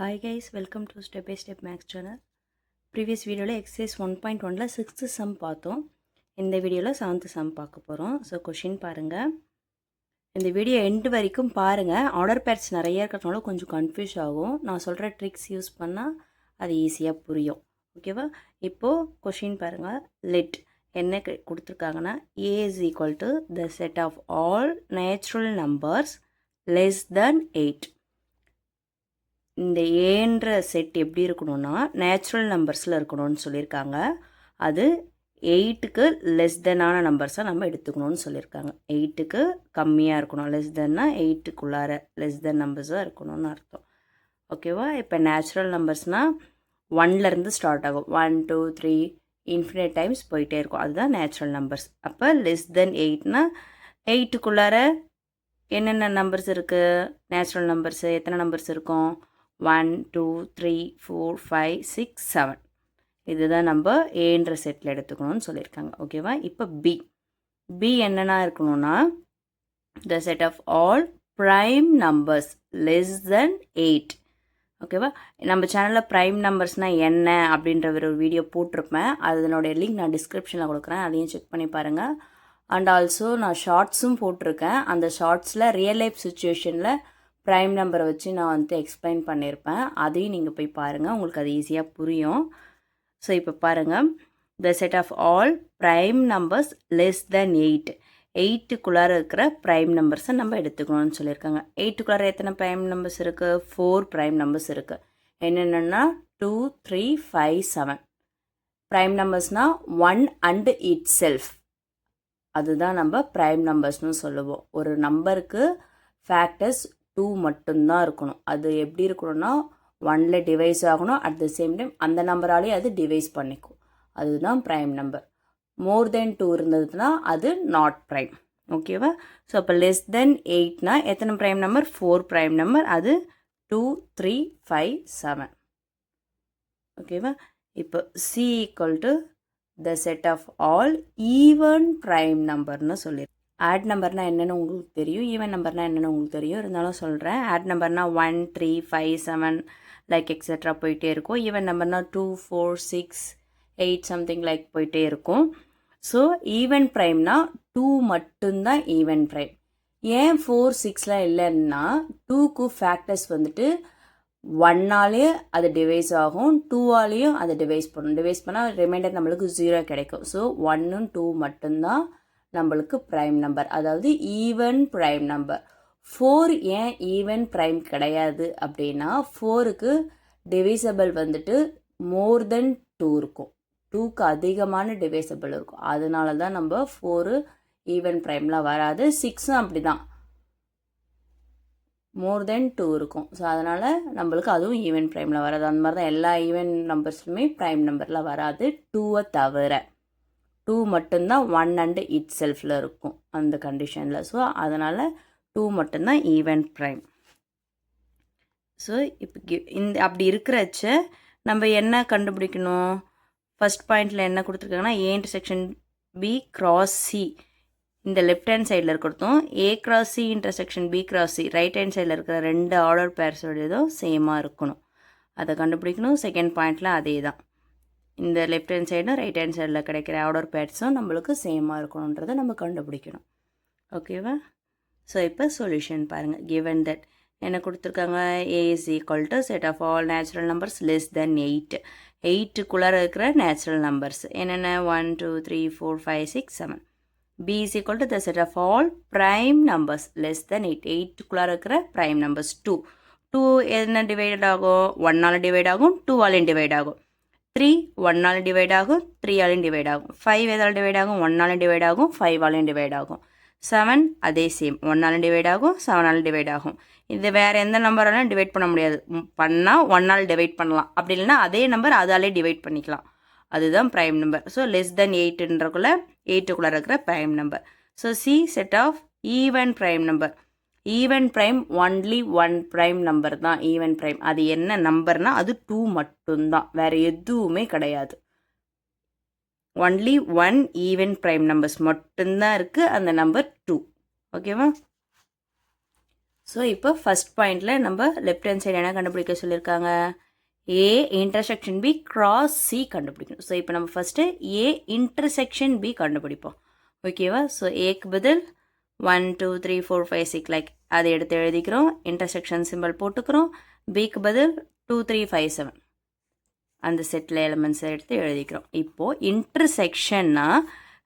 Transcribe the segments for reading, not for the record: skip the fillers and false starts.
Hi guys, welcome to Step by Step Max channel. Previous video exercise 1.1 6th sum பார்த்தோம். இந்த வீடியோல 7th sum பார்க்க போறோம். So question பாருங்க. இந்த வீடியோ எண்ட் வரைக்கும் பாருங்க. ஆர்டர் பேர்ஸ் நிறைய இருக்கறனால கொஞ்சம் கன்ஃபியூஸ் ஆகும். நான் சொல்ற ட்ரிக்ஸ் யூஸ் பண்ணா அது ஈஸியா புரியும். ஓகேவா? இப்போ question பாருங்க. Let என்ன கொடுத்திருக்காங்கன்னா a is equal to the set of all natural numbers less than 8. இந்த ஏன்ற செட் எப்படி இருக்கணும்னா நேச்சுரல் நம்பர்ஸில் இருக்கணும்னு சொல்லியிருக்காங்க. அது 8க்கு லெஸ் தென்னான நம்பர்ஸாக நம்ம எடுத்துக்கணும்னு சொல்லியிருக்காங்க. 8க்கு கம்மியாக இருக்கணும். லெஸ் தென்னா 8க்குள்ளார லெஸ் தென் நம்பர்ஸாக இருக்கணும்னு அர்த்தம். ஓகேவா? இப்போ நேச்சுரல் நம்பர்ஸ்னால் 1லேருந்து ஸ்டார்ட் ஆகும். 1 2 3 இன்ஃபினிட் டைம்ஸ் போயிட்டே இருக்கும். அதுதான் நேச்சுரல் நம்பர்ஸ். அப்போ லெஸ் தென் 8னா 8க்குள்ளார என்னென்ன நம்பர்ஸ் இருக்குது? நேச்சுரல் நம்பர்ஸு எத்தனை நம்பர்ஸ் இருக்கும்? 1 2 3 4 5 6 7. இதுதான் நம்ம ஏன்ற செட்டில் எடுத்துக்கணும்னு சொல்லியிருக்காங்க. ஓகேவா? இப்போ பி என்னென்னா இருக்கணும்னா the set of all prime numbers less than 8. ஓகேவா? நம்ம சேனலில் ப்ரைம் நம்பர்ஸ்னால் என்ன அப்படின்ற ஒரு வீடியோ போட்டிருப்பேன். அதனுடைய லிங்க் நான் டிஸ்கிரிப்ஷனில் கொடுக்குறேன். அதையும் செக் பண்ணி பாருங்கள். அண்ட் ஆல்சோ நான் ஷார்ட்ஸும் போட்டிருக்கேன். அந்த ஷார்ட்ஸில் ரியல் லைஃப் சுச்சுவேஷனில் ப்ரைம் நம்பரை வச்சு நான் எக்ஸ்பிளைன் பண்ணியிருப்பேன். அதையும் நீங்கள் போய் பாருங்கள். உங்களுக்கு அது ஈஸியாக புரியும். ஸோ இப்போ பாருங்கள். The set of all prime numbers less than 8. 8க்குள்ளார இருக்கிற ப்ரைம் நம்பர்ஸை நம்ம எடுத்துக்கணும்னு சொல்லியிருக்காங்க. 8க்குள்ளார எத்தனை ப்ரைம் நம்பர்ஸ் இருக்குது? 4 ப்ரைம் நம்பர்ஸ் இருக்குது. என்னென்னா 2 3 5 7. ப்ரைம் நம்பர்ஸ்னால் 1 and itself. அதுதான் நம்ம ப்ரைம் நம்பர்ஸ்னு சொல்லுவோம். ஒரு நம்பருக்கு ஃபேக்டர்ஸ் 2 மட்டும்தான் இருக்கணும். அது எப்படி இருக்கணும்னா 1ல் டிவைஸ் ஆகணும். அட் த சேம் டைம் அந்த நம்பராலேயே அது டிவைஸ் பண்ணிக்கும். அதுதான் ப்ரைம் நம்பர். மோர் தென் 2 இருந்ததுன்னா அது நாட் ப்ரைம். ஓகேவா? ஸோ அப்போ லெஸ் தென் 8னா எத்தனை ப்ரைம் நம்பர்? 4 prime number. அது 2 3 5 7. ஓகேவா? இப்போ C equal to the set of all even prime நம்பர்னு சொல்லியிருக்கேன். ஆட் நம்பர்னால் என்னென்னு உங்களுக்கு தெரியும். ஈவன் நம்பர்னால் என்னென்னு உங்களுக்கு தெரியும். இருந்தாலும் சொல்கிறேன். ஆட் நம்பர்னால் 1 3 5 7 லைக் எக்ஸெட்ரா போயிட்டே இருக்கும். ஈவன் நம்பர்னால் 2 4 6 8 சம்திங் லைக் போயிட்டே இருக்கும். ஸோ ஈவன் ப்ரைம்னா 2 மட்டும்தான் ஈவன் ப்ரைம். ஏன் 4 6லாம் இல்லைன்னா 2க்கு ஃபேக்டர்ஸ் வந்துட்டு 1ஆலேயே அது டிவைஸ் ஆகும். 2ஆலேயும் அதை டிவைஸ் பண்ணணும். டிவைஸ் பண்ணால் ரிமைண்டர் நம்மளுக்கு 0 கிடைக்கும். ஸோ 1 2 மட்டும்தான் நம்மளுக்கு ப்ரைம் நம்பர், அதாவது ஈவன் ப்ரைம் நம்பர். 4 ஏன் ஈவன் ப்ரைம் கிடையாது அப்படின்னா 4க்கு டிவைசபிள் வந்துட்டு மோர் தென் 2 இருக்கும். 2க்கு அதிகமான டிவைசபிள் இருக்கும். அதனால தான் நம்ம 4 ஈவன் ப்ரைம்லாம் வராது. 6ம் அப்படி தான் மோர் தென் 2 இருக்கும். ஸோ அதனால் நம்மளுக்கு அதுவும் ஈவன் ப்ரைமில் வராது. அந்த மாதிரி தான் எல்லா ஈவன் நம்பர்ஸ்லுமே ப்ரைம் நம்பரில் வராது, 2வை தவிர. 2 மட்டும்தான் 1 and itselfல இருக்கும் அந்த கண்டிஷனில். ஸோ அதனால் 2 மட்டும்தான் ஈவன் ப்ரைம். ஸோ இப்போ இந்த அப்படி இருக்கிறச்ச நம்ம என்ன கண்டுபிடிக்கணும்? ஃபஸ்ட் பாயிண்டில் என்ன கொடுத்துருக்காங்கன்னா A intersection B cross C. இந்த லெஃப்ட் ஹேண்ட் சைடில் இருக்கிறதும் A cross C intersection B cross C right hand சைடில் இருக்கிற 2 ஆர்டர் பேர்ஸோடையதும் சேமாக இருக்கணும். அதை கண்டுபிடிக்கணும். செகண்ட் பாயிண்டில் அதே தான். இந்த லெஃப்ட் ஹேண்ட் சைடும் ரைட் ஹேண்ட் சைடில் கிடைக்கிற ஆர்டர் பேர்ஸும் நம்மளுக்கு சேமாக இருக்கணுன்றதை நம்ம கண்டுபிடிக்கணும். ஓகேவா? ஸோ இப்போ சொல்யூஷன் பாருங்கள். கிவன் தட் என்ன கொடுத்துருக்காங்க? A is equal to set of all natural numbers less than 8. 8க்குள்ளார இருக்கிற நேச்சுரல் நம்பர்ஸ் என்னென்ன? 1 2 3 4 5 6 7. B is equal to the set of all prime numbers less than 8. 8க்குள்ளார இருக்கிற ப்ரைம் நம்பர்ஸ் 2. 2 என்ன டிவைட் ஆகும்? 1ஆல் டிவைட் ஆகும், 2ஆலையும் டிவைட் ஆகும். 3 1ஆல் டிவைட் ஆகும், 3ஆலையும் டிவைட் ஆகும். 5 எதால் டிவைட் ஆகும்? 1ஆலையும் டிவைட் ஆகும், 5ஆலையும் டிவைட் ஆகும். 7 அதே சேம், 1ஆலும் டிவைட் ஆகும், 7ஆலும் டிவைட் ஆகும். இது வேறு எந்த நம்பராலும் டிவைட் பண்ண முடியாது. பண்ணால் 1ஆல் டிவைட் பண்ணலாம். அப்படி இல்லைன்னா அதே நம்பர் அதாலே டிவைட் பண்ணிக்கலாம். அதுதான் prime number. So less than 8ன்றக்குள்ள 8க்குள்ளே இருக்கிற prime number. So C set of even prime number. Even prime only 1 prime number தான் ஈவன் ப்ரைம். அது என்ன நம்பர்னால் அது 2 மட்டும்தான், வேறு எதுவுமே கிடையாது. ஒன்லி 1 ஈவன் ப்ரைம் நம்பர்ஸ் மட்டும்தான் இருக்குது. அந்த நம்பர் 2. ஓகேவா? ஸோ இப்போ ஃபஸ்ட் பாயிண்டில் நம்ம லெஃப்ட் ஹேண்ட் சைடு என்ன கண்டுபிடிக்க சொல்லியிருக்காங்க, A intersection B cross C கண்டுபிடிக்கணும். ஸோ இப்போ நம்ம ஃபஸ்ட்டு ஏ இன்டர்செக்ஷன் பி கண்டுபிடிப்போம். ஓகேவா? ஸோ ஏக்கு பதில் 1 2 3 4 5 6 லைக் அதை எடுத்து எழுதிக்கிறோம். இன்டர்செக்ஷன் சிம்பிள் போட்டுக்கிறோம். பிக்கு பதில் 2 3 5 7 அந்த செட்டில் எலிமெண்ட்ஸை எடுத்து எழுதிக்கிறோம். இப்போது இன்டர்செக்ஷன்னா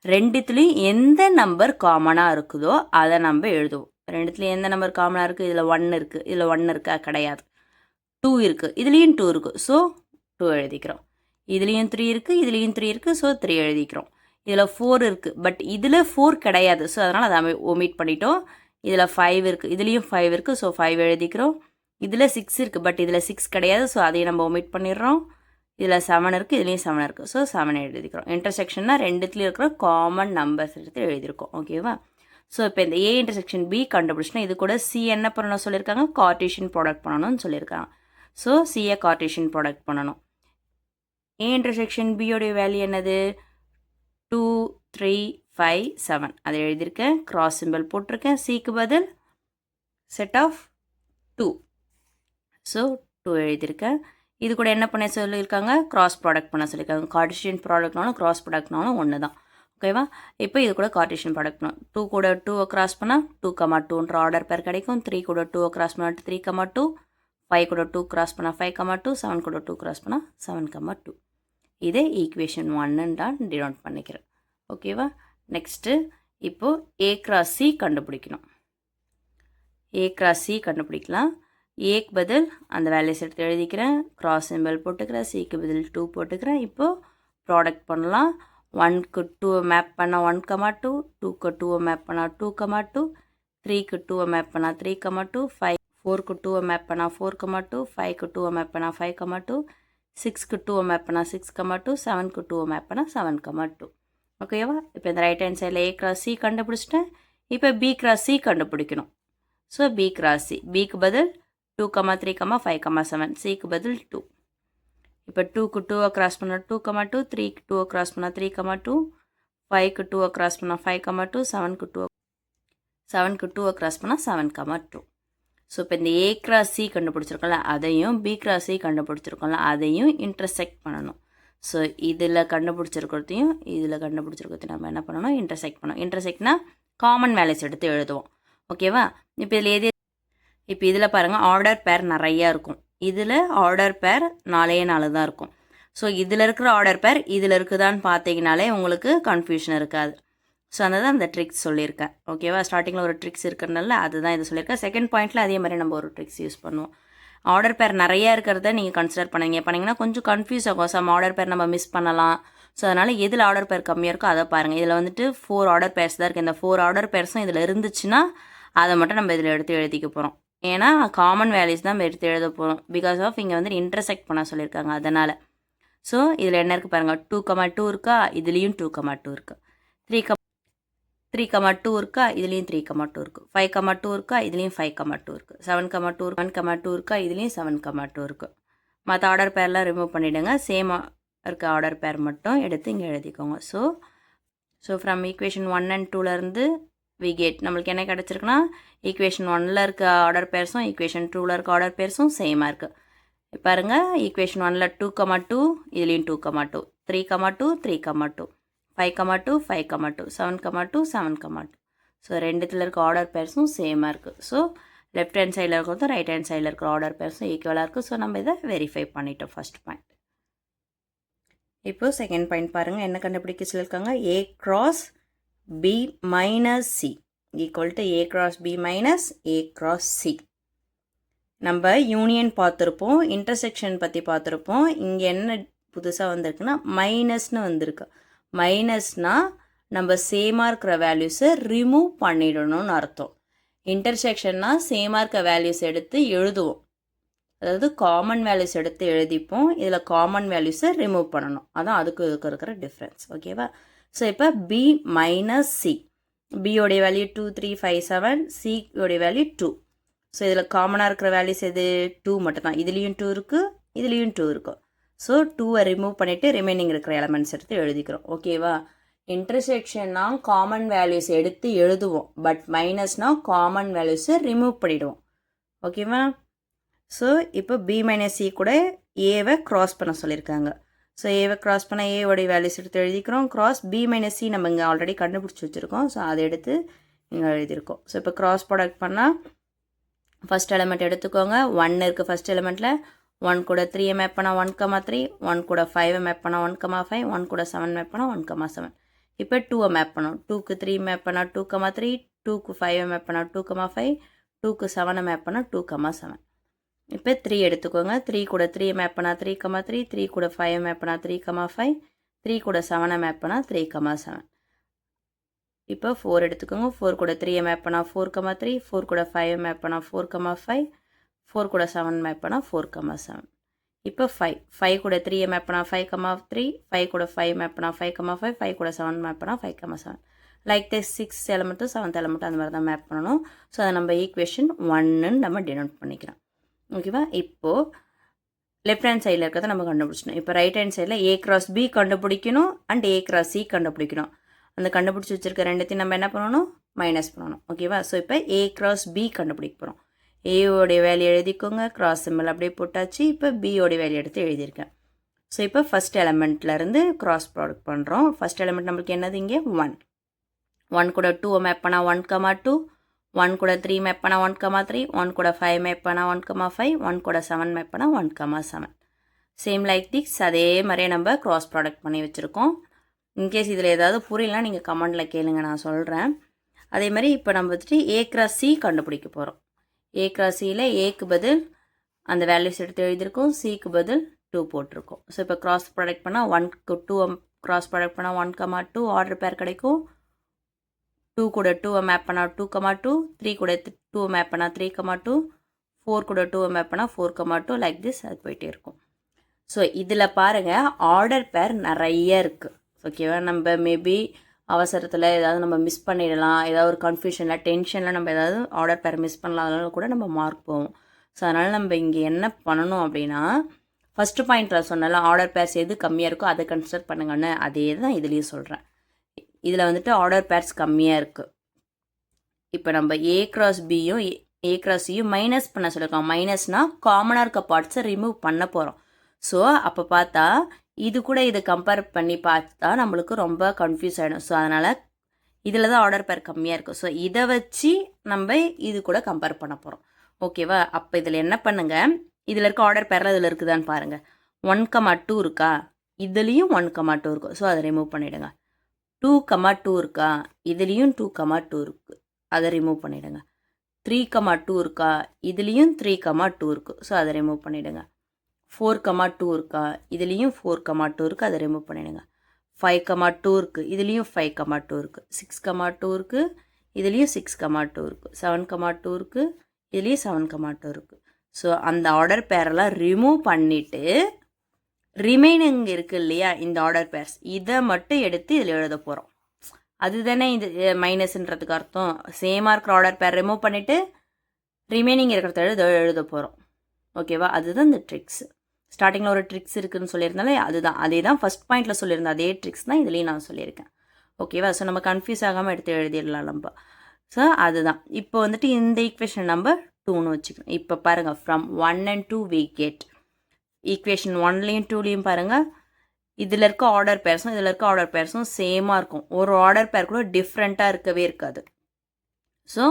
ரெண்டுத்துலேயும் எந்த நம்பர் காமனாக இருக்குதோ அதை நம்ம எழுதுவோம். ரெண்டுத்துலேயும் எந்த நம்பர் காமனாக இருக்குது, இதில் 1 இருக்குது, இதில் 1 இருக்கா, கிடையாது. 2 இருக்குது, இதுலேயும் 2 இருக்குது, ஸோ 2 எழுதிக்கிறோம். இதுலேயும் 3 இருக்குது, இதுலேயும் 3 இருக்குது, ஸோ 3 எழுதிக்கிறோம். இதில் 4 இருக்குது, பட் இதில் 4 கிடையாது, ஸோ அதனால் அதை ஒமிட் பண்ணிட்டோம். இதில் 5 இருக்குது, இதுலேயும் 5 இருக்குது, ஸோ 5 எழுதிக்கிறோம். இதில் 6 இருக்குது, பட் இதில் 6 கிடையாது, ஸோ அதையும் நம்ம ஒமிட் பண்ணிடுறோம். இதில் 7 இருக்குது, இதுலேயும் 7 இருக்குது, ஸோ 7 எழுதிக்கிறோம். இன்டர்செக்ஷன்னா ரெண்டுத்துலேயும் இருக்கிற காமன் நம்பர்ஸ் எடுத்து எழுதியிருக்கோம். ஓகேவா? ஸோ இப்போ இந்த ஏ இன்டர்செக்ஷன் பி கண்டுபிடிச்சினா இது கூட சி என்ன பண்ணணும் சொல்லியிருக்காங்க, கார்ட்டீசியன் ப்ராடக்ட் பண்ணணும்னு சொல்லியிருக்காங்க. ஸோ சியை கார்ட்டீசியன் ப்ராடக்ட் பண்ணணும். ஏ இன்டர்செக்ஷன் பியோடைய வேல்யூ என்னது, 2 3 5 7 அதை எழுதியிருக்கேன். கிராஸ் சிம்பிள் போட்டிருக்கேன். சிக்கு பதில் செட் ஆஃப் 2, ஸோ 2 எழுதியிருக்கேன். இது கூட என்ன பண்ண சொல்லியிருக்காங்க, கிராஸ் ப்ராடக்ட் பண்ண சொல்லியிருக்காங்க. கார்ட்டீசியன் ப்ராடக்ட்னாலும் கிராஸ் ப்ராடக்ட்னாலும் ஒன்று தான். ஓகேவா? இப்போ இது கூட கார்ட்டீசியன் ப்ராடக்ட் பண்ணணும். 2 கூட 2 கிராஸ் பண்ணால் 2,2ன்ற ஆர்டர் பேர் கிடைக்கும். 3 கூட 2 கிராஸ் பண்ணால் 3,2, 5 கூட 2 கிராஸ் பண்ணால் 5,2, 7 கூட 2 கிராஸ் பண்ணால் 7,2. இதே ஈக்குவேஷன் 1 தான் டினோட் பண்ணிக்கிறேன். ஓகேவா? நெக்ஸ்ட்டு இப்போது ஏ கிராஸ் சி கண்டுபிடிக்கணும். ஏ கிராஸ் சி கண்டுபிடிக்கலாம். ஏக்கு பதில் அந்த வேல்யூஸ் எடுத்து எழுதிக்கிறேன். கிராஸ் சிம்பிள் போட்டுக்கிறேன். சிக்கு பதில் 2 போட்டுக்கிறேன். இப்போது ப்ராடக்ட் பண்ணலாம். 1க்கு 2 மேப் பண்ணால் 1,2, 2க்கு 2 மேப் பண்ணால் 2,2, 3க்கு 2 மேப் பண்ணால் 3,2, 4க்கு 2 மேப் பண்ணால் 4,2, 5க்கு 2 மேப் பண்ணால் 5,2, 6க்கு 2 மேப் பண்ணால் 6,2, 7க்கு 2 மேப் பண்ணால் 7,2. ஓகேவா? இப்போ இந்த ரைட் ஹேண்ட் சைடில் ஏ கிராஸ் சி கண்டுபிடிச்சிட்டேன். இப்போ பி கிராஸ் சி கண்டுபிடிக்கணும். ஸோ பி கிராஸ் சி, பிக்கு பதில் 2, 3, 5, 7, சிக்கு பதில் 2. இப்போ 2க்கு 2 கிராஸ் பண்ணால் 2,2, 3க்கு 2 கிராஸ் பண்ணால் 3,2, 5க்கு 2 கிராஸ் பண்ணால் 5,2, 7க்கு 2 கிராஸ் பண்ணால் 7,2. ஸோ இப்போ இந்த ஏ கிராஸ் சி கண்டுபிடிச்சிருக்கோம்ல அதையும் பி கிராஸ் சி கண்டுபிடிச்சிருக்கோம்ல அதையும் இன்டர்செக்ட் பண்ணணும். ஸோ இதில் கண்டுபிடிச்சிருக்கிறதையும் இதில் கண்டுபிடிச்சிருக்கிறதையும் நம்ம என்ன பண்ணணும், இன்டர்செக்ட் பண்ணணும். இன்டர்செக்ட்னா காமன் வேல்யூஸ் எடுத்து எழுதுவோம். ஓகேவா? இப்போ இதில் எது, இப்போ இதில் பாருங்கள் ஆர்டர் பேர் நிறையா இருக்கும். இதில் ஆர்டர் பேர் 4 தான் இருக்கும். ஸோ இதில் இருக்கிற ஆர்டர் பேர் இதில் இருக்குதான்னு பார்த்தீங்கனாலே உங்களுக்கு கன்ஃபியூஷன் இருக்காது. ஸோ அந்த தான் அந்த ட்ரிக்ஸ் சொல்லியிருக்கேன். ஓகேவா? ஸ்டார்டிங்கில் ஒரு ட்ரிக்ஸ் இருக்கிறதுனால அதுதான் இது சொல்லியிருக்கேன். செகண்ட் பாயிண்ட்டில் அதே மாதிரி நம்ம ஒரு ட்ரிக்ஸ் யூஸ் பண்ணுவோம். ஆர்டர் பேர் நிறையா இருக்கிறத நீங்கள் கன்சிடர் பண்ணிங்கன்னா கொஞ்சம் கன்ஃபியூஸ் ஆகும். சம் ஆர்டர் பேர் நம்ம மிஸ் பண்ணலாம். ஸோ அதனால் எதில் ஆர்டர் பேர் கம்மியாக இருக்கோ அதை பாருங்கள். இதில் வந்துட்டு 4 ஆர்டர் பேர்ஸ் தான் இருக்குது. இந்த 4 ஆர்டர் பேர்ஸும் இதில் இருந்துச்சுன்னா அதை மட்டும் நம்ம இதில் எடுத்து எழுதிக்க போகிறோம். ஏன்னா காமன் வேல்யூஸ் தான் நம்ம எடுத்து எழுத போகிறோம். பிகாஸ் ஆஃப் இங்கே வந்து இன்டர்செக்ட் பண்ண சொல்லியிருக்காங்க அதனால். ஸோ இதில் என்ன இருக்குது பாருங்கள், 2,2 இருக்கா, இதுலேயும் 2,2 இருக்குது. 3,2 இருக்கா, இதுலேயும் 3,2 இருக்குது. 5,2 இருக்கா, இதுலேயும் 5,2 இருக்குது. 7,2 1,2 இருக்கா, இதுலேயும் 7,2 இருக்குது. மற்ற ஆர்டர் பேர்லாம் ரிமூவ் பண்ணிவிடுங்க. சேம் இருக்க ஆர்டர் பேர் மட்டும் எடுத்து இங்கே எழுதிக்கோங்க. So from equation 1 and 2லேருந்து we get நம்மளுக்கு என்ன கிடச்சிருக்குன்னா ஈக்குவேஷன் 1ல் இருக்க ஆர்டர் பேர்ஸும் ஈக்குவேஷன் 2ல் இருக்க ஆர்டர் பேர்ஸும் சேமாக இருக்குது. பாருங்கள், ஈக்குவேஷன் 1ல் 2,2, இதுலேயும் 2,2, 3,2, 3,2, 5,2, 5,2, 7,2, 7,2. ஸோ ரெண்டுத்தில் இருக்க ஆர்டர் பேர்ஸும் சேமாக இருக்குது. ஸோ லெஃப்ட் ஹேண்ட் சைடில் இருக்கிறதும் ரைட் ஹேண்ட் சைடில் இருக்கிற ஆர்டர் பேர்ஸும் ஈக்குவலாக இருக்குது. ஸோ நம்ம இதை வெரிஃபை பண்ணிட்டோம் ஃபஸ்ட் பாயிண்ட். இப்போது செகண்ட் பாயிண்ட் பாருங்கள், என்ன கண்டுபிடிக்க சொல்லியிருக்காங்க, A cross B minus C equal to A cross B minus A cross C. நம்ம யூனியன் பார்த்துருப்போம், இன்டர்செக்ஷன் பற்றி பார்த்துருப்போம். இங்கே என்ன புதுசாக வந்திருக்குன்னா மைனஸ்னு வந்திருக்கு. மைனஸ்னால் நம்ம சேமாக இருக்கிற வேல்யூஸை ரிமூவ் பண்ணிடணும்னு அர்த்தம். இன்டர்செக்ஷன்னா சேமாக இருக்க வேல்யூஸ் எடுத்து எழுதுவோம். அதாவது காமன் வேல்யூஸ் எடுத்து எழுதிப்போம். இதில் காமன் வேல்யூஸை ரிமூவ் பண்ணணும். அதான் அதுக்கு இதுக்கு இருக்கிற டிஃப்ரென்ஸ். ஓகேவா? ஸோ இப்போ B மைனஸ் சி, பியோடைய வேல்யூ 2 3 5 7, சியோடைய வேல்யூ 2. ஸோ இதில் காமனாக இருக்கிற வேல்யூஸ் எது, 2 மட்டும்தான். இதுலேயும் 2 இருக்குது, இதுலேயும் 2 இருக்கும். ஸோ 2வை ரிமூவ் பண்ணிவிட்டு ரிமைனிங் இருக்கிற எலமெண்ட்ஸ் எடுத்து எழுதிக்கிறோம். ஓகேவா? இன்டர்செக்ஷன்னா காமன் வேல்யூஸ் எடுத்து எழுதுவோம், பட் மைனஸ்னால் காமன் வேல்யூஸை ரிமூவ் பண்ணிவிடுவோம். ஓகேவா? ஸோ இப்போ பி மைனஸ் சி கூட ஏவை க்ராஸ் பண்ண சொல்லியிருக்காங்க. ஸோ ஏவை க்ராஸ் பண்ண ஏவோடைய வேல்யூஸ் எடுத்து எழுதிக்கிறோம். க்ராஸ் பி மைனஸ் சி நம்ம இங்கே ஆல்ரெடி கண்டுபிடிச்சி வச்சுருக்கோம். ஸோ அதை எடுத்து இங்கே எழுதியிருக்கோம். ஸோ இப்போ க்ராஸ் ப்ராடக்ட் பண்ணால் ஃபஸ்ட் எலிமெண்ட் எடுத்துக்கோங்க. 1 இருக்குது ஃபஸ்ட் எலிமெண்ட்டில். 1 கூட 3 மேப் பண்ணால் 1,3, 1 கூட 5 மேப் பண்ணால் 1,5, 1 கூட 7 மேப் பண்ணால் 1,7. இப்போ 2 மேப் பண்ணோம். 2க்கு 3 மேப் பண்ணால் 2,3, 2க்கு 5 மேப் பண்ணால் 2,5, 2க்கு 7 மேப் பண்ணால் 2,7. இப்போ 3 எடுத்துக்கோங்க. 3 கூட 3 மேப் பண்ணால் 3,3, 3 கூட 5 மேப் பண்ணால் 3,5, 3 கூட 7 மேப் பண்ணால் 3,7. இப்போ 4 எடுத்துக்கோங்க. 4 கூட 3 மேப் பண்ணால் 4,3, 4 கூட 5 மேப் பண்ணால் 4,5, 4 கூட 7 மேப் பண்ணால் 4,7. இப்போ 5 கூட 3 மேப் பண்ணால் 5,3, 5 கூட 5 மேப் பண்ணால் 5,5, 5 கூட 7 மேப் பண்ணால் 5,7. லைக் தி 6th எலிமெண்ட்டும் 7th எலிமெண்ட்டும் அந்த மாதிரி தான் மேப் பண்ணணும். ஸோ அதை நம்ம ஈக்குவேஷன் 1ன்னு நம்ம டினோட் பண்ணிக்கிறோம். ஓகேவா? இப்போது லெஃப்ட் ஹேண்ட் சைடில் இருக்கிறத நம்ம கண்டுபிடிச்சணும். இப்போ ரைட் ஹேண்ட் சைடில் ஏ கிராஸ் பி கண்டுபிடிக்கணும் அண்ட் ஏ கிராஸ் சி கண்டுபிடிக்கணும். அந்த கண்டுபிடிச்சி வச்சுருக்க ரெண்டுத்தையும் நம்ம என்ன பண்ணணும்? மைனஸ் பண்ணணும். ஓகேவா? ஸோ இப்போ ஏ கிராஸ் பி கண்டுபிடிக்க போகிறோம். ஏவோடைய வேல்யூ எழுதிக்கோங்க. கிராஸ் சிம்பிள் அப்படியே போட்டாச்சு. இப்போ பியோடைய வேல்யூ எடுத்து எழுதியிருக்கேன். ஸோ இப்போ ஃபஸ்ட் எலிமெண்ட்லேருந்து கிராஸ் ப்ராடக்ட் பண்ணுறோம். ஃபஸ்ட் எலிமெண்ட் நம்மளுக்கு என்னது இங்கே 1. 1 கூட 2 மேப் பண்ணால் 1,2, 1 கூட 3 மேப் பண்ணால் 1,3, 1 கூட 5 மேப் பண்ணால் 1,5, 1 கூட 7 மேப் பண்ணால் 1,7. சேம் லைக் திஸ் அதே மாதிரியே நம்ம கிராஸ் ப்ராடக்ட் பண்ணி வச்சுருக்கோம். இன்கேஸ் இதில் ஏதாவது புரியலனா நீங்கள் கமெண்டில் கேளுங்க, நான் சொல்கிறேன். அதே மாதிரி இப்போ நம்ம வந்துட்டு ஏ கிராஸ் சி கண்டுபிடிக்க போகிறோம். ஏ கிராஸ் சியில் ஏக்கு பதில் அந்த வேல்யூஸ் எடுத்து எழுதியிருக்கோம். சிக்கு பதில் 2 போட்டிருக்கோம். ஸோ இப்போ கிராஸ் ப்ராடக்ட் பண்ணால் 1க்கு 2 கிராஸ் ப்ராடக்ட் பண்ணால் 1,2 ஆர்டர் பேர் கிடைக்கும். 2 கூட 2 மேப் பண்ணால் 2,2, 3 கூட 2 மேப் பண்ணால் 3,2, 4 கூட 2 மேப் பண்ணால் 4,2, லைக் திஸ் அது போயிட்டே இருக்கும். ஸோ இதில் பாருங்கள் ஆர்டர் பேர் நிறைய இருக்குது. ஓகேவா? நம்ம மேபி அவசரத்தில் ஏதாவது நம்ம மிஸ் பண்ணிடலாம், ஏதாவது ஒரு கன்ஃபியூஷனில் டென்ஷனில் நம்ம ஏதாவது ஆர்டர் பேர் மிஸ் பண்ணலாம், அதனால கூட நம்ம மார்க் போவோம். ஸோ அதனால் நம்ம இங்கே என்ன பண்ணணும் அப்படின்னா, ஃபஸ்ட்டு பாயிண்டில் சொன்னால ஆர்டர் பேர்ஸ் எது கம்மியாக இருக்கோ அதை கன்சிடர் பண்ணுங்கன்னு, அதே தான் இதுலேயும் சொல்கிறேன். இதில் வந்துட்டு ஆர்டர் பேர்ஸ் கம்மியாக இருக்குது. இப்போ நம்ம ஏ கிராஸ் பியும் ஏ கிராஸ் சியும் மைனஸ் பண்ண சொல்லியிருக்கோம். மைனஸ்னால் காமனாக இருக்க பார்ட்ஸை ரிமூவ் பண்ண போகிறோம். ஸோ அப்போ பார்த்தா இது கூட இதை கம்பேர் பண்ணி பார்த்தா நம்மளுக்கு ரொம்ப கன்ஃபியூஸ் ஆகிடும். ஸோ அதனால் இதில் தான் ஆர்டர் பேர் கம்மியாக இருக்குது. ஸோ இதை வச்சு நம்ம இது கூட கம்பேர் பண்ண போகிறோம். ஓகேவா? அப்போ இதில் என்ன பண்ணுங்கள், இதில் இருக்க ஆர்டர் பேரில் இதில் இருக்குதான்னு பாருங்கள். 1,2 இருக்கா? இதுலேயும் 1,2 இருக்கும். ஸோ அதை ரிமூவ் பண்ணிவிடுங்க. 2,2 இருக்கா? இதுலேயும் 2,2 இருக்குது. அதை ரிமூவ் பண்ணிவிடுங்க. 3,2 இருக்கா? இதுலேயும் 3,2 இருக்குது. ஸோ அதை ரிமூவ் பண்ணிவிடுங்க. 4,2 இருக்கா? இதுலேயும் 4,2 இருக்குது. அதை ரிமூவ் பண்ணிவிடுங்க. 5,2 இருக்குது. இதுலேயும் 5,2 இருக்குது. 6,2 இருக்குது. இதுலேயும் 6,2 இருக்குது. 7,2 இருக்குது. இதுலேயும் 7,2 இருக்குது. ஸோ அந்த ஆர்டர் பேரெல்லாம் ரிமூவ் பண்ணிவிட்டு ரிமைனிங் இருக்குது இல்லையா, இந்த ஆர்டர் பேர்ஸ் இதை மட்டும் எடுத்து இதில் எழுத போகிறோம். அதுதானே இது மைனஸ்ன்றதுக்கு அர்த்தம். சேமாக இருக்கிற ஆர்டர் பேர் ரிமூவ் பண்ணிவிட்டு ரிமைனிங் இருக்கிறத எழுத போகிறோம். ஓகேவா? அதுதான் இந்த ட்ரிக்ஸ். ஸ்டார்டிங்கில் ஒரு ட்ரிக்ஸ் இருக்குதுன்னு சொல்லியிருந்தாலே அதுதான், அதே தான் ஃபஸ்ட் பாயிண்டில் சொல்லியிருந்தேன். அதே ட்ரிக்ஸ் தான் இதுலேயும் நான் சொல்லியிருக்கேன். ஓகேவா? ஸோ நம்ம கன்ஃபியூஸ் ஆகாமல் எடுத்து எழுதிடலாம் நம்ம. ஸோ அதுதான் இப்போ வந்துட்டு இந்த ஈக்குவேஷன் நம்பர் 2ன்னு வச்சுக்கணும். இப்போ பாருங்கள், from 1 and 2 we get equation 1லேயும் 2லேயும் பாருங்கள், இதில் இருக்க ஆர்டர் பேர்ஸும் இதில் இருக்க ஆர்டர் பேர்ஸும் சேமாக இருக்கும். ஒரு ஆர்டர் பேர் கூட டிஃப்ரெண்ட்டாக இருக்கவே இருக்காது. ஸோ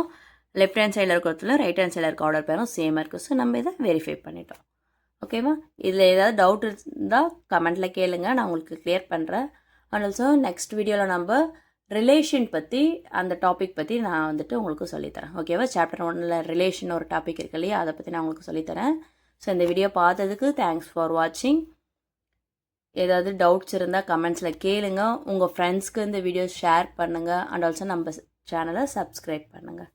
லெஃப்ட் ஹேண்ட் சைடில் இருக்கிறதுல ரைட் ஹேண்ட் சைடில் இருக்க ஆர்டர் பேரும் சேமாக இருக்குது. ஸோ நம்ம இதை வெரிஃபை பண்ணிட்டோம். ஓகேவா? இதில் ஏதாவது டவுட் இருந்தால் கமெண்ட்டில் கேளுங்க, நான் உங்களுக்கு கிளியர் பண்ணுறேன். அண்ட் ஆல்சோ நெக்ஸ்ட் வீடியோவில் நம்ம ரிலேஷன் பற்றி, அந்த டாபிக் பற்றி நான் வந்துட்டு உங்களுக்கு சொல்லித்தரேன். ஓகேவா? சாப்டர் 1ல் ரிலேஷன் ஒரு டாபிக் இருக்கு இல்லையா, அதை பற்றி நான் உங்களுக்கு சொல்லித்தரேன். ஸோ இந்த வீடியோ பார்த்ததுக்கு தேங்க்ஸ் ஃபார் வாட்சிங். ஏதாவது டவுட்ஸ் இருந்தால் கமெண்ட்ஸில் கேளுங்க. உங்கள் ஃப்ரெண்ட்ஸ்க்கு இந்த வீடியோ ஷேர் பண்ணுங்கள். அண்ட் ஆல்சோ நம்ம சேனலை சப்ஸ்கிரைப் பண்ணுங்கள்.